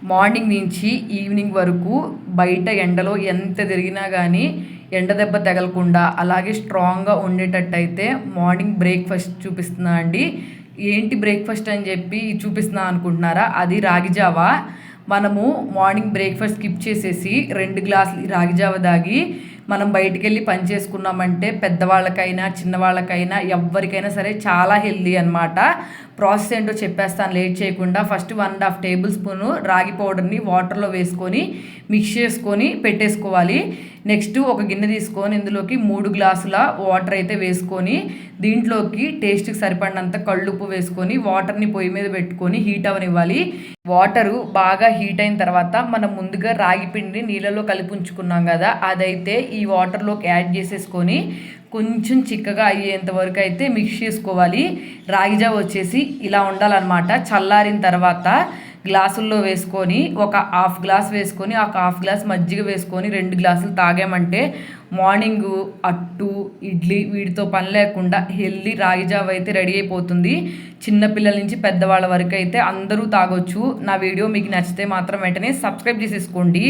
Morning నుంచి evening వరకు బయట ఎండలో ఎంత తిరిగినా కానీ ఎండ దెబ్బ తగలకుండా అలాగే స్ట్రాంగ్గా ఉండేటట్టయితే మార్నింగ్ బ్రేక్ఫాస్ట్ చూపిస్తున్నా అండి. ఏంటి బ్రేక్ఫాస్ట్ అని చెప్పి చూపిస్తున్నా అనుకుంటున్నారా? అది రాగి జావా. మనము మార్నింగ్ బ్రేక్ఫాస్ట్ స్కిప్ చేసేసి 2 గ్లాసులు రాగి జావా తాగి మనం బయటికి వెళ్ళి పని చేసుకున్నామంటే పెద్దవాళ్ళకైనా చిన్నవాళ్ళకైనా ఎవరికైనా సరే చాలా హెల్దీ అనమాట. ప్రాసెస్ ఏంటో చెప్పేస్తాను లేట్ చేయకుండా. ఫస్ట్ 1.5 టేబుల్ స్పూను రాగి పౌడర్ని వాటర్లో వేసుకొని మిక్స్ చేసుకొని పెట్టేసుకోవాలి. నెక్స్ట్ ఒక గిన్నె తీసుకొని ఇందులోకి 3 గ్లాసుల వాటర్ అయితే వేసుకొని దీంట్లోకి టేస్ట్కి సరిపడినంత కళ్ళుప్పు వేసుకొని వాటర్ని పొయ్యి మీద పెట్టుకొని హీట్ అవనివ్వాలి. వాటరు బాగా హీట్ అయిన తర్వాత మనం ముందుగా రాగి పిండి నీళ్ళలో కలిపి ఉంచుకున్నాం కదా, అదైతే ఈ వాటర్లోకి యాడ్ చేసేసుకొని కొంచెం చిక్కగా అయ్యేంత వరకు అయితే మిక్స్ చేసుకోవాలి. రాగి జావ వచ్చేసి ఇలా ఉండాలన్నమాట. చల్లారిన తర్వాత గ్లాసుల్లో వేసుకొని ఒక 1/2 గ్లాస్ వేసుకొని ఒక 1/2 గ్లాస్ మజ్జిగ వేసుకొని 2 గ్లాసులు తాగామంటే మార్నింగ్ అట్టు ఇడ్లీ వీటితో పని లేకుండా హెల్దీ రాగి జావ అయితే రెడీ అయిపోతుంది. చిన్నపిల్లల నుంచి పెద్దవాళ్ళ వరకు అయితే అందరూ తాగొచ్చు. నా వీడియో మీకు నచ్చితే మాత్రం వెంటనే సబ్స్క్రైబ్ చేసేసుకోండి.